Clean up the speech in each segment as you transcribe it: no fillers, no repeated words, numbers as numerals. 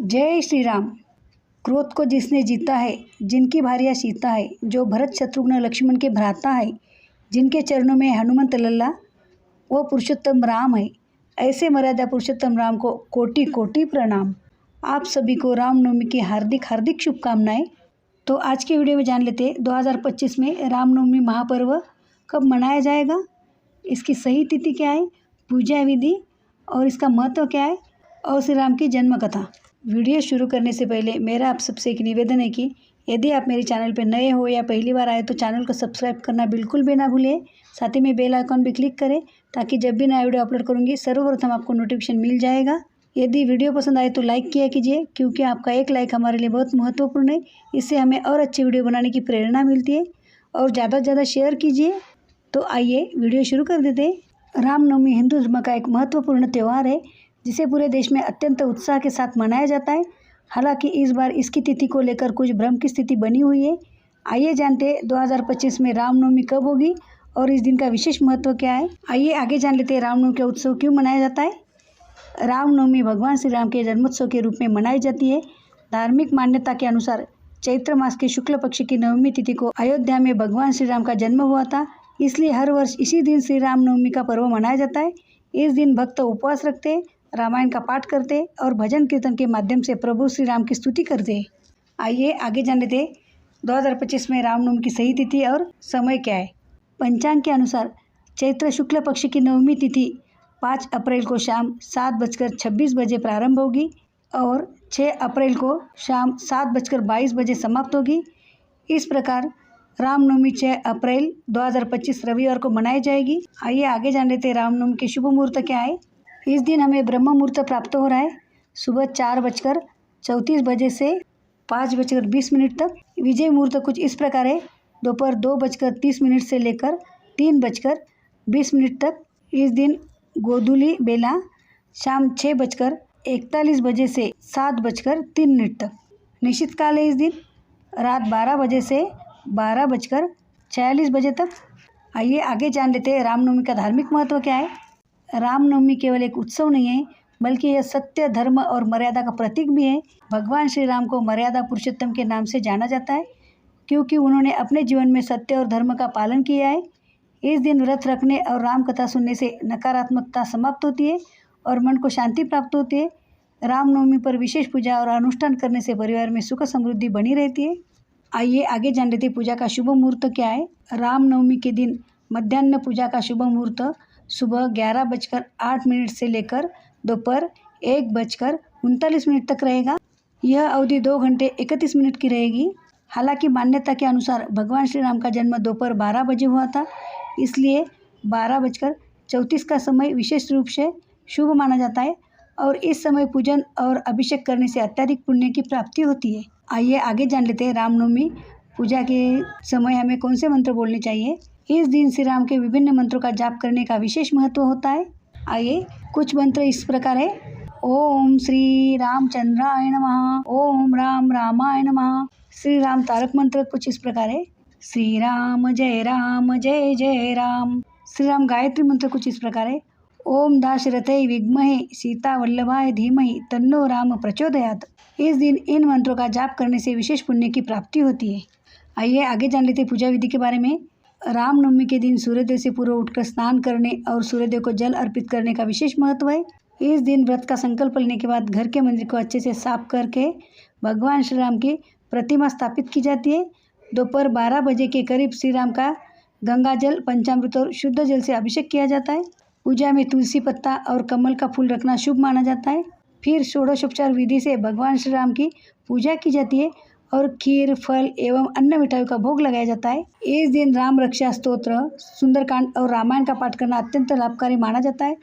जय श्री राम। क्रोध को जिसने जीता है, जिनकी भार्या सीता है, जो भरत शत्रुघ्न लक्ष्मण के भ्राता है, जिनके चरणों में हनुमंत लल्ला, वो पुरुषोत्तम राम है। ऐसे मर्यादा पुरुषोत्तम राम को कोटि कोटि प्रणाम। आप सभी को रामनवमी की हार्दिक हार्दिक शुभकामनाएं। तो आज के वीडियो में जान लेते हैं 2025 में रामनवमी महापर्व कब मनाया जाएगा, इसकी सही तिथि क्या है, पूजा विधि और इसका महत्व क्या है, और श्री राम की जन्म कथा। वीडियो शुरू करने से पहले मेरा आप सबसे एक निवेदन है कि यदि आप मेरे चैनल पर नए हो या पहली बार आए तो चैनल को सब्सक्राइब करना बिल्कुल भी ना भूलें। साथ ही में बेल आइकॉन भी क्लिक करें ताकि जब भी नया वीडियो अपलोड करूँगी सर्वप्रथम आपको नोटिफिकेशन मिल जाएगा। यदि वीडियो पसंद आए तो लाइक किया कीजिए, क्योंकि आपका एक लाइक हमारे लिए बहुत महत्वपूर्ण है। इससे हमें और अच्छी वीडियो बनाने की प्रेरणा मिलती है। और ज़्यादा से ज़्यादा शेयर कीजिए। तो आइए वीडियो शुरू कर देते हैं। रामनवमी हिंदू धर्म का एक महत्वपूर्ण त्यौहार है जिसे पूरे देश में अत्यंत उत्साह के साथ मनाया जाता है। हालांकि इस बार इसकी तिथि को लेकर कुछ भ्रम की स्थिति बनी हुई है। आइए जानते हैं 2025 में रामनवमी कब होगी और इस दिन का विशेष महत्व क्या है। आइए आगे जान लेते हैं रामनवमी का उत्सव क्यों मनाया जाता है। रामनवमी भगवान श्री राम के जन्मोत्सव के रूप में मनाई जाती है। धार्मिक मान्यता के अनुसार चैत्र मास के शुक्ल पक्ष की नवमी तिथि को अयोध्या में भगवान श्री राम का जन्म हुआ था, इसलिए हर वर्ष इसी दिन श्री रामनवमी का पर्व मनाया जाता है। इस दिन भक्त उपवास रखते हैं, रामायण का पाठ करते और भजन कीर्तन के माध्यम से प्रभु श्री राम की स्तुति करते हैं। आइए आगे जान लेते हैं 2025 में रामनवमी की सही तिथि और समय क्या है। पंचांग के अनुसार चैत्र शुक्ल पक्ष की नवमी तिथि 5 अप्रैल को शाम 7:26 बजे प्रारंभ होगी और 6 अप्रैल को शाम 7:22 बजे समाप्त होगी। इस प्रकार रामनवमी 6 अप्रैल 2025 रविवार को मनाई जाएगी। आइए आगे जान लेते हैं रामनवमी के शुभ मुहूर्त क्या है। इस दिन हमें ब्रह्म मुहूर्त प्राप्त हो रहा है। सुबह 4:34 बजे से 5:20 तक। विजय मुहूर्त कुछ इस प्रकार है। दोपहर 2:30 से लेकर 3:20 तक। इस दिन गोधूली बेला शाम 6:41 बजे से 7:03 तक। निश्चित काल है इस दिन रात 12 बजे से 12:46 बजे तक। आइए आगे जान लेते हैं रामनवमी का धार्मिक महत्व क्या है। रामनवमी केवल एक उत्सव नहीं है, बल्कि यह सत्य, धर्म और मर्यादा का प्रतीक भी है। भगवान श्री राम को मर्यादा पुरुषोत्तम के नाम से जाना जाता है, क्योंकि उन्होंने अपने जीवन में सत्य और धर्म का पालन किया है। इस दिन व्रत रखने और राम कथा सुनने से नकारात्मकता समाप्त होती है और मन को शांति प्राप्त होती है। रामनवमी पर विशेष पूजा और अनुष्ठान करने से परिवार में सुख समृद्धि बनी रहती है। आइए आगे जान लेते हैं पूजा का शुभ मुहूर्त क्या है। रामनवमी के दिन मध्याह्न पूजा का शुभ मुहूर्त सुबह 11:08 से लेकर दोपहर 1:39 तक रहेगा। यह अवधि 2 घंटे 31 मिनट की रहेगी। हालांकि मान्यता के अनुसार भगवान श्री राम का जन्म दोपहर 12 बजे हुआ था, इसलिए 12:34 का समय विशेष रूप से शुभ माना जाता है और इस समय पूजन और अभिषेक करने से अत्यधिक पुण्य की प्राप्ति होती है। आइए आगे जान लेते हैं रामनवमी पूजा के समय हमें कौन से मंत्र बोलने चाहिए। इस दिन श्री राम के विभिन्न मंत्रों का जाप करने का विशेष महत्व होता है। आइए कुछ मंत्र इस प्रकार है। ओम श्री रामचंद्राय नमः, ओम राम रामाय नमः। श्री राम तारक मंत्र कुछ इस प्रकार है। श्री राम जय जय राम। श्री राम गायत्री मंत्र कुछ इस प्रकार है। ओम दाशरथै विद्महे सीता वल्लभाय धीमहि तन्नो राम प्रचोदयात्। इस दिन इन मंत्रों का जाप करने से विशेष पुण्य की प्राप्ति होती है। आइए आगे जान लेते हैं पूजा विधि के बारे में। रामनवमी के दिन सूर्योदय से पूर्व उठकर स्नान करने और सूर्यदेव को जल अर्पित करने का विशेष महत्व है। इस दिन व्रत का संकल्प लेने के बाद घर के मंदिर को अच्छे से साफ करके भगवान श्री राम की प्रतिमा स्थापित की जाती है। दोपहर 12 बजे के करीब श्री राम का गंगा जल, पंचामृत और शुद्ध जल से अभिषेक किया जाता है। पूजा में तुलसी पत्ता और कमल का फूल रखना शुभ माना जाता है। फिर षोडशोपचार विधि से भगवान श्री राम की पूजा की जाती है और खीर, फल एवं अन्य मिठाइयों का भोग लगाया जाता है। इस दिन राम रक्षा स्तोत्र, सुंदरकांड और रामायण का पाठ करना अत्यंत लाभकारी माना जाता है।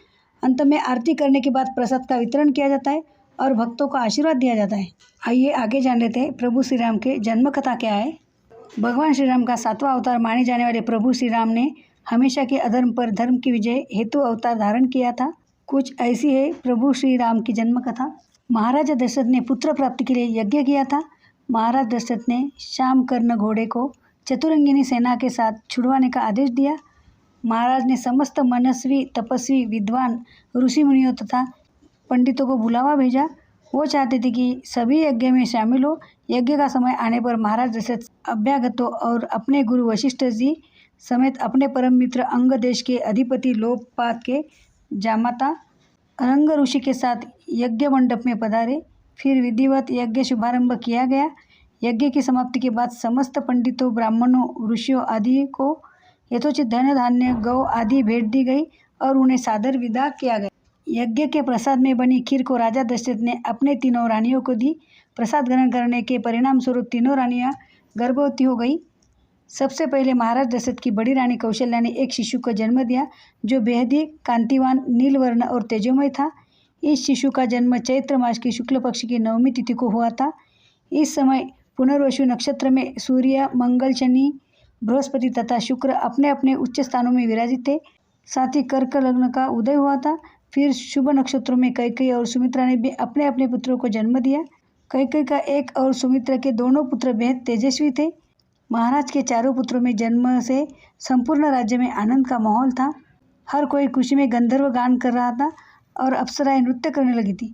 अंत में आरती करने के बाद प्रसाद का वितरण किया जाता है और भक्तों को आशीर्वाद दिया जाता है। आइए आगे जान लेते हैं प्रभु श्री राम के जन्म कथा क्या है। भगवान श्री राम का 7वां अवतार माने जाने वाले प्रभु श्री राम ने हमेशा के अधर्म पर धर्म की विजय हेतु अवतार धारण किया था। कुछ ऐसी है प्रभु श्री राम की जन्म कथा। महाराजा दशरथ ने पुत्र प्राप्ति के लिए यज्ञ किया था। महाराज दशरथ ने श्याम कर्ण घोड़े को चतुरंगिनी सेना के साथ छुड़वाने का आदेश दिया। महाराज ने समस्त मनस्वी, तपस्वी, विद्वान, ऋषि मुनियों तथा पंडितों को बुलावा भेजा वो चाहते थे कि सभी यज्ञ में शामिल हो। यज्ञ का समय आने पर महाराज दशरथ अभ्यागतों और अपने गुरु वशिष्ठ जी समेत अपने परम मित्र अंग देश के अधिपति लोकपात के जामाता रंग ऋषि के साथ यज्ञ मंडप में पधारे। फिर विधिवत यज्ञ शुभारंभ किया गया। यज्ञ की समाप्ति के बाद समस्त पंडितों, ब्राह्मणों, ऋषियों आदि को यथोचित धन धान्य, गौ आदि भेंट दी गई और उन्हें सादर विदा किया गया। यज्ञ के प्रसाद में बनी खीर को राजा दशरथ ने अपने तीनों रानियों को दी। प्रसाद ग्रहण करने के परिणाम स्वरूप तीनों रानियां गर्भवती हो गई। सबसे पहले महाराज दशरथ की बड़ी रानी कौशल्या ने एक शिशु को जन्म दिया जो बेहद ही कांतिवान, नीलवर्ण और तेजोमय था। इस शिशु का जन्म चैत्र मास की शुक्ल पक्ष की 9वीं तिथि को हुआ था। इस समय पुनर्वसु नक्षत्र में सूर्य, मंगल, शनि, बृहस्पति तथा शुक्र अपने अपने उच्च स्थानों में विराजित थे। साथ ही कर्क लग्न का उदय हुआ था। फिर शुभ नक्षत्रों में कैकेयी और सुमित्रा ने भी अपने अपने पुत्रों को जन्म दिया। कैकेयी का एक और सुमित्रा के दोनों पुत्र बेहद तेजस्वी थे। महाराज के चारों पुत्रों में जन्म से संपूर्ण राज्य में आनंद का माहौल था। हर कोई खुशी में गंधर्व गान कर रहा था और अप्सराएं नृत्य करने लगी थी।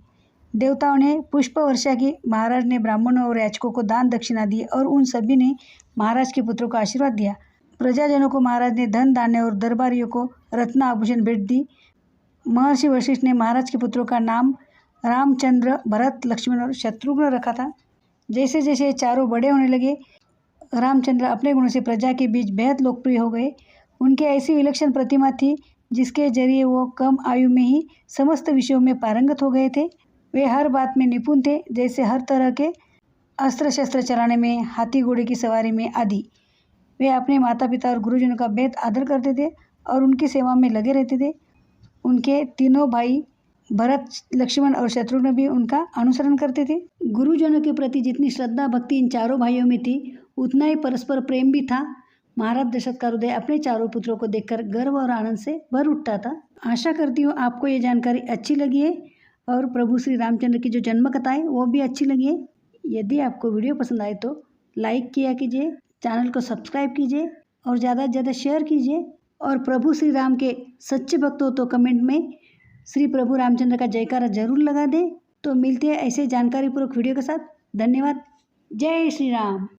देवताओं ने पुष्प वर्षा की। महाराज ने ब्राह्मणों और याचकों को दान दक्षिणा दी और उन सभी ने महाराज के पुत्रों को आशीर्वाद दिया। प्रजाजनों को महाराज ने धन धान्य और दरबारियों को रत्न आभूषण भेंट दी। महर्षि वशिष्ठ ने महाराज के पुत्रों का नाम रामचंद्र, भरत, लक्ष्मण और शत्रुघ्न रखा था। जैसे जैसे चारों बड़े होने लगे, रामचंद्र अपने गुणों से प्रजा के बीच बेहद लोकप्रिय हो गए। उनकी ऐसी विलक्षण प्रतिमा थी जिसके जरिए वो कम आयु में ही समस्त विषयों में पारंगत हो गए थे। वे हर बात में निपुण थे, जैसे हर तरह के अस्त्र शस्त्र चलाने में, हाथी घोड़े की सवारी में आदि। वे अपने माता पिता और गुरुजनों का बेहद आदर करते थे और उनकी सेवा में लगे रहते थे। उनके तीनों भाई भरत, लक्ष्मण और शत्रुघ्न भी उनका अनुसरण करते थे। गुरुजनों के प्रति जितनी श्रद्धा भक्ति इन चारों भाइयों में थी, उतना ही परस्पर प्रेम भी था। महाराज दशरथ का हृदय अपने चारों पुत्रों को देखकर गर्व और आनंद से भर उठता था। आशा करती हूँ आपको ये जानकारी अच्छी लगी है और प्रभु श्री रामचंद्र की जो जन्म कथा है वो भी अच्छी लगी है। यदि आपको वीडियो पसंद आए तो लाइक किया कीजिए, चैनल को सब्सक्राइब कीजिए और ज़्यादा से ज़्यादा शेयर कीजिए। और प्रभु श्री राम के सच्चे भक्त हो तो कमेंट में श्री प्रभु रामचंद्र का जयकारा जरूर लगा दें। तो मिलते हैं ऐसे जानकारीपूर्वक वीडियो के साथ। धन्यवाद। जय श्री राम।